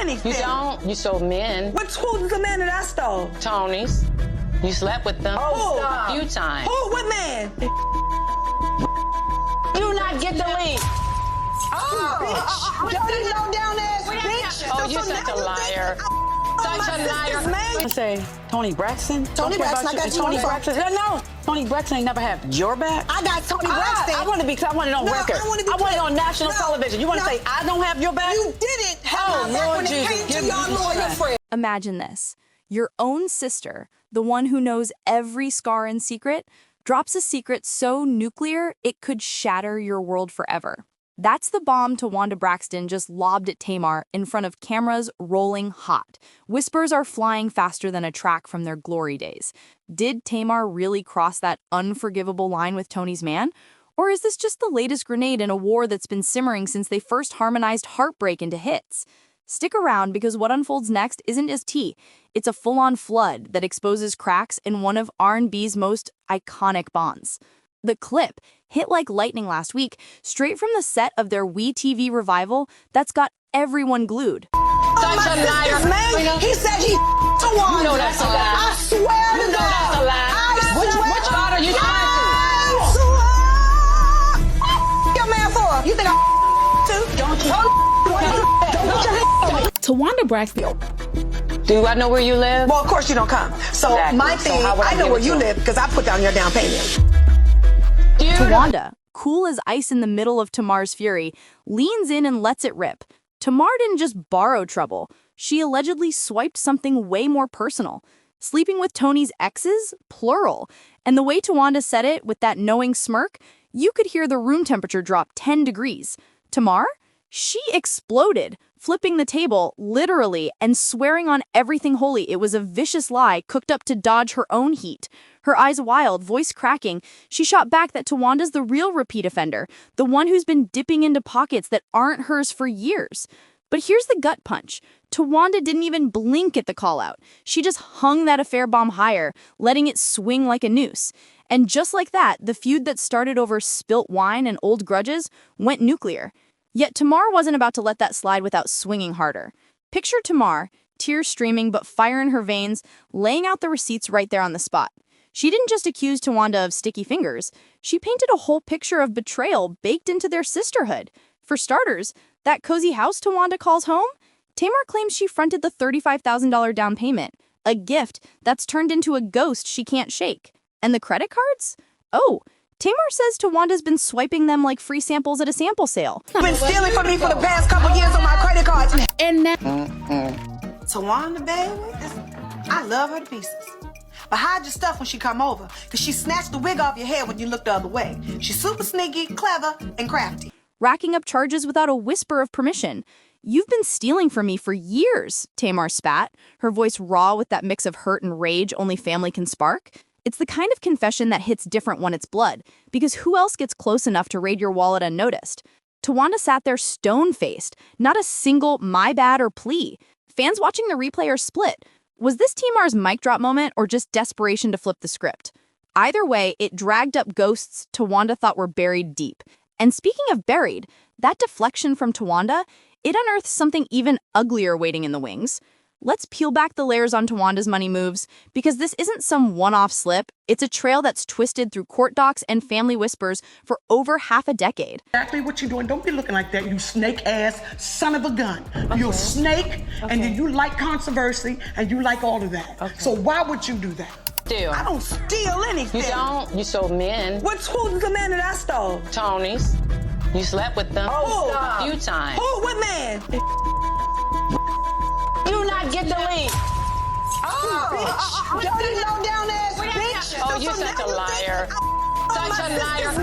anything. You don't. You sold men. Who's the man that I stole? Tony's. You slept with them a few times. Who? What man? You not get the link. Bitch. Dirty, low down ass bitch. Oh, you're such a liar. Such a liar. I say Toni Braxton. Toni Braxton, I got Toni Braxton. No, Toni Braxton ain't never had your back. I got Toni Braxton. I want it on record. I want it on national television. You want to say I don't have your back? You didn't have my back when it came to your lawyer friend. Imagine this. Your own sister, the one who knows every scar in secret, drops a secret so nuclear it could shatter your world forever. That's the bomb Towanda Braxton just lobbed at Tamar in front of cameras rolling hot. Whispers are flying faster than a track from their glory days. Did Tamar really cross that unforgivable line with Tony's man? Or is this just the latest grenade in a war that's been simmering since they first harmonized heartbreak into hits? Stick around because what unfolds next isn't just tea. It's a full-on flood that exposes cracks in one of R&B's most iconic bonds. The clip hit like lightning last week, straight from the set of their WeTV revival that's got everyone glued. Such a liar. Man, he said he Towanda. You know that's a lie. I swear to You know God. that's a lie. Which part are you trying to? Your man for? You think I to? Don't you? Towanda Braxton. Do I know where you live? Well, of course you don't come. So Exactly. my thing, how would I know give where it you to live because I put down your down payment. Towanda, cool as ice in the middle of Tamar's fury, leans in and lets it rip. Tamar didn't just borrow trouble. She allegedly swiped something way more personal. Sleeping with Tony's exes? Plural. And the way Towanda said it with that knowing smirk, you could hear the room temperature drop 10 degrees. Tamar? She exploded, flipping the table, literally, and swearing on everything holy it was a vicious lie cooked up to dodge her own heat. Her eyes wild, voice cracking, she shot back that Towanda's the real repeat offender, the one who's been dipping into pockets that aren't hers for years. But here's the gut punch. Towanda didn't even blink at the call-out. She just hung that affair bomb higher, letting it swing like a noose. And just like that, the feud that started over spilt wine and old grudges went nuclear. Yet Tamar wasn't about to let that slide without swinging harder. Picture Tamar, tears streaming but fire in her veins, laying out the receipts right there on the spot. She didn't just accuse Towanda of sticky fingers. She painted a whole picture of betrayal baked into their sisterhood. For starters, that cozy house Towanda calls home? Tamar claims she fronted the $35,000 down payment, a gift that's turned into a ghost she can't shake. And the credit cards? Oh, Tamar says Towanda's been swiping them like free samples at a sample sale. You've been stealing from me for the past couple years on my credit cards. And now, Towanda, baby, I love her to pieces. But hide your stuff when she come over, because she snatched the wig off your head when you look the other way. She's super sneaky, clever, and crafty. Racking up charges without a whisper of permission. You've been stealing from me for years, Tamar spat, her voice raw with that mix of hurt and rage only family can spark. It's the kind of confession that hits different when it's blood, because who else gets close enough to raid your wallet unnoticed? Towanda sat there stone-faced, not a single my bad or plea. Fans watching the replay are split. Was this Tamar's mic drop moment or just desperation to flip the script? Either way, it dragged up ghosts Towanda thought were buried deep. And speaking of buried, that deflection from Towanda, it unearths something even uglier waiting in the wings. Let's peel back the layers on Towanda's money moves, because this isn't some one-off slip. It's a trail that's twisted through court docs and family whispers for over half a decade. Exactly what you're doing. Don't be looking like that, you snake-ass son of a gun. You're a snake, and then you like controversy, and you like all of that. So why would you do that? Steal. I don't steal anything. You don't. You sold men. Who's the man that I stole? Tony's. You slept with them a few times. Who? What man? You not get the link. Bitch. Dirty, low down ass bitch. Oh, you're such a liar. Such a liar.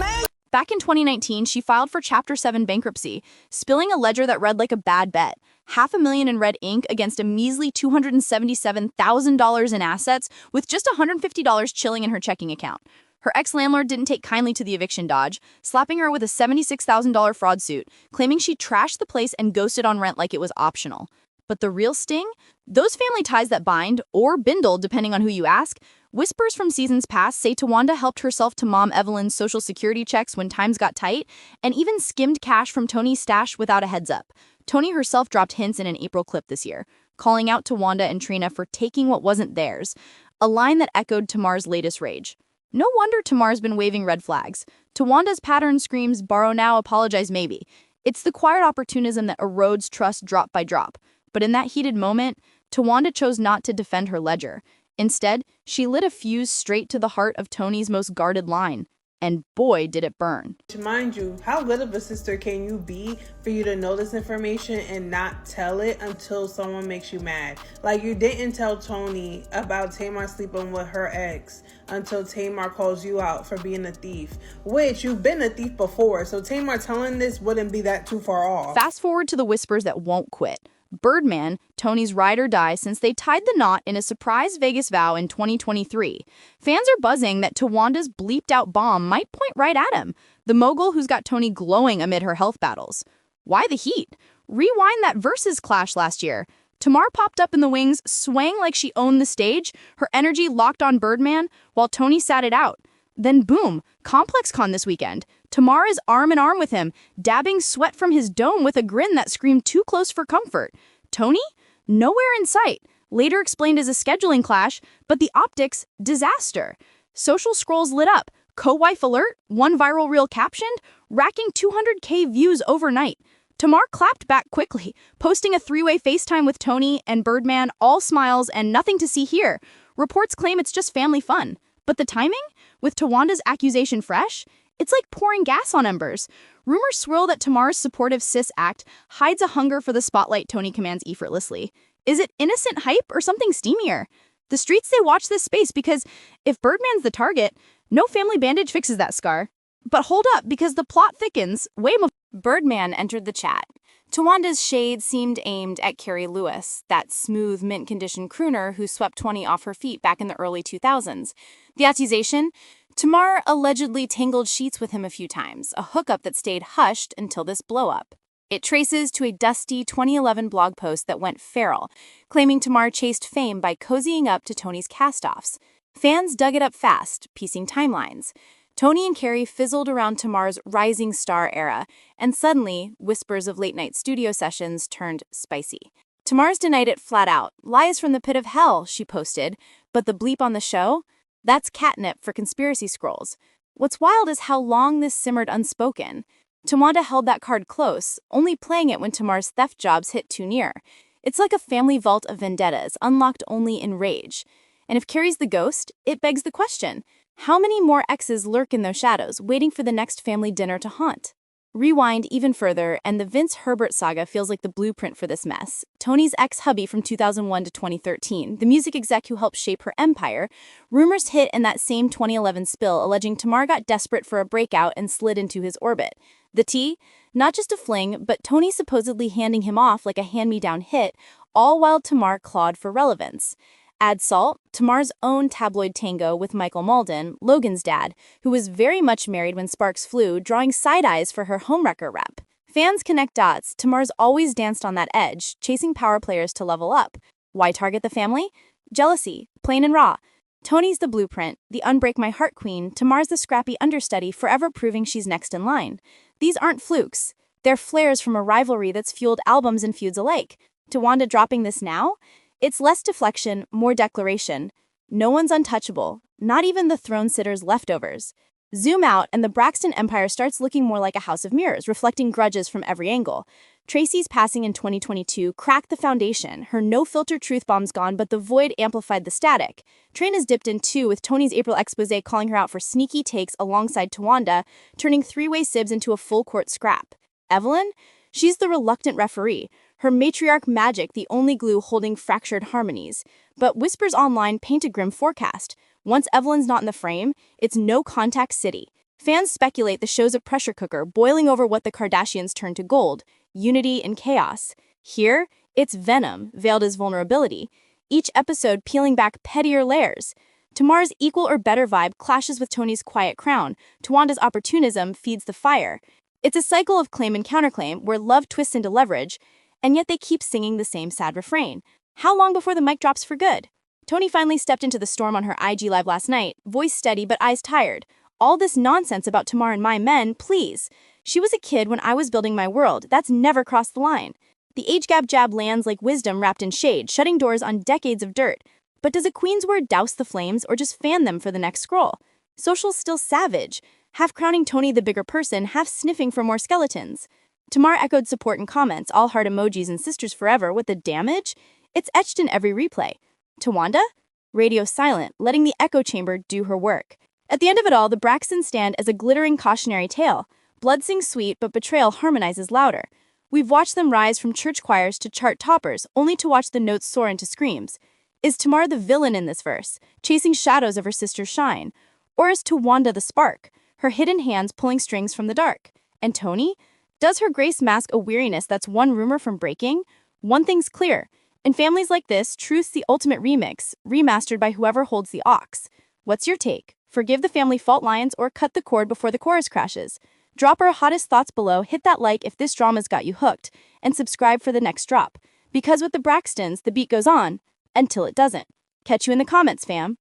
Back in 2019, she filed for Chapter 7 bankruptcy, spilling a ledger that read like a bad bet. $500,000 in red ink against a measly $277,000 in assets, with just $150 chilling in her checking account. Her ex-landlord didn't take kindly to the eviction dodge, slapping her with a $76,000 fraud suit, claiming she trashed the place and ghosted on rent like it was optional. But the real sting? Those family ties that bind, or bindle depending on who you ask, Whispers from seasons past say Towanda helped herself to Mom Evelyn's social security checks when times got tight, and even skimmed cash from Toni's stash without a heads up. Toni herself dropped hints in an April clip this year, calling out Towanda and Trina for taking what wasn't theirs, a line that echoed Tamar's latest rage. No wonder Tamar's been waving red flags. Tawanda's pattern screams, borrow now, apologize maybe. It's the quiet opportunism that erodes trust drop by drop. But in that heated moment, Towanda chose not to defend her ledger. Instead, she lit a fuse straight to the heart of Toni's most guarded line. And boy, did it burn. Mind you, how good of a sister can you be for you to know this information and not tell it until someone makes you mad? Like, you didn't tell Toni about Tamar sleeping with her ex until Tamar calls you out for being a thief, which you've been a thief before, so Tamar telling this wouldn't be that too far off. Fast forward to the whispers that won't quit. Birdman, Toni's ride or die since they tied the knot in a surprise Vegas vow in 2023. Fans are buzzing that Towanda's bleeped-out bomb might point right at him, the mogul who's got Toni glowing amid her health battles. Why the heat? Rewind that Versus clash last year. Tamar popped up in the wings, swaying like she owned the stage, her energy locked on Birdman, while Toni sat it out. Then boom, ComplexCon this weekend. Tamar is arm in arm with him, dabbing sweat from his dome with a grin that screamed too close for comfort. Toni? Nowhere in sight. Later explained as a scheduling clash, but the optics, disaster. Social scrolls lit up. Co-wife alert, one viral reel captioned, racking 200K views overnight. Tamar clapped back quickly, posting a three-way FaceTime with Toni and Birdman, all smiles and nothing to see here. Reports claim it's just family fun. But the timing? With Towanda's accusation fresh? It's like pouring gas on embers. Rumors swirl that Tamar's supportive cis act hides a hunger for the spotlight Toni commands effortlessly. Is it innocent hype or something steamier? The streets say watch this space because if Birdman's the target, no family bandage fixes that scar. But hold up, because the plot thickens way more. Birdman entered the chat. Towanda's shade seemed aimed at Keri Lewis, that smooth, mint-conditioned crooner who swept Toni off her feet back in the early 2000s. The accusation? Tamar allegedly tangled sheets with him a few times, a hookup that stayed hushed until this blow-up. It traces to a dusty 2011 blog post that went feral, claiming Tamar chased fame by cozying up to Toni's cast-offs. Fans dug it up fast, piecing timelines. Toni and Keri fizzled around Tamar's rising star era, and suddenly, whispers of late-night studio sessions turned spicy. Tamar's denied it flat out. Lies from the pit of hell, she posted, but the bleep on the show? That's catnip for conspiracy scrolls. What's wild is how long this simmered unspoken. Towanda held that card close, only playing it when Tamar's theft jobs hit too near. It's like a family vault of vendettas, unlocked only in rage. And if Keri's the ghost, it begs the question, how many more exes lurk in those shadows, waiting for the next family dinner to haunt? Rewind even further, and the Vince Herbert saga feels like the blueprint for this mess. Toni's ex-hubby from 2001 to 2013, the music exec who helped shape her empire, rumors hit in that same 2011 spill alleging Tamar got desperate for a breakout and slid into his orbit. The tea? Not just a fling, but Toni supposedly handing him off like a hand-me-down hit, all while Tamar clawed for relevance. Add salt, Tamar's own tabloid tango with Michael Malden, Logan's dad, who was very much married when sparks flew, drawing side-eyes for her homewrecker rep. Fans connect dots. Tamar's always danced on that edge, chasing power players to level up. Why target the family? Jealousy, plain and raw. Toni's the blueprint, the unbreak my heart queen, Tamar's the scrappy understudy, forever proving she's next in line. These aren't flukes. They're flares from a rivalry that's fueled albums and feuds alike. Towanda dropping this now? It's less deflection, more declaration. No one's untouchable, not even the throne-sitter's leftovers. Zoom out, and the Braxton empire starts looking more like a house of mirrors, reflecting grudges from every angle. Tracy's passing in 2022 cracked the foundation. Her no-filter truth bomb's gone, but the void amplified the static. Trina's dipped in too, with Toni's April expose calling her out for sneaky takes alongside Towanda, turning three-way sibs into a full-court scrap. Evelyn? She's the reluctant referee. Her matriarch magic the only glue holding fractured harmonies. But whispers online paint a grim forecast. Once Evelyn's not in the frame, it's no-contact city. Fans speculate the show's a pressure cooker, boiling over what the Kardashians turned to gold, unity and chaos. Here, it's venom, veiled as vulnerability. Each episode peeling back pettier layers. Tamar's equal or better vibe clashes with Toni's quiet crown. Towanda's opportunism feeds the fire. It's a cycle of claim and counterclaim, where love twists into leverage, and yet they keep singing the same sad refrain. How long before the mic drops for good? Toni finally stepped into the storm on her IG live last night, voice steady but eyes tired. All this nonsense about Tamar and my men, please. She was a kid when I was building my world. That's never crossed the line. The age gap jab lands like wisdom wrapped in shade, shutting doors on decades of dirt. But does a queen's word douse the flames or just fan them for the next scroll? Social's still savage, half crowning Toni the bigger person, half sniffing for more skeletons. Tamar echoed support in comments, all heart emojis and sisters forever. With the damage? It's etched in every replay. Towanda? Radio silent, letting the echo chamber do her work. At the end of it all, the Braxtons stand as a glittering cautionary tale. Blood sings sweet, but betrayal harmonizes louder. We've watched them rise from church choirs to chart toppers, only to watch the notes soar into screams. Is Tamar the villain in this verse, chasing shadows of her sister's shine? Or is Towanda the spark, her hidden hands pulling strings from the dark? And Toni? Does her grace mask a weariness that's one rumor from breaking? One thing's clear. In families like this, truth's the ultimate remix, remastered by whoever holds the aux. What's your take? Forgive the family fault lines or cut the cord before the chorus crashes. Drop our hottest thoughts below, hit that like if this drama's got you hooked, and subscribe for the next drop. Because with the Braxtons, the beat goes on, until it doesn't. Catch you in the comments, fam.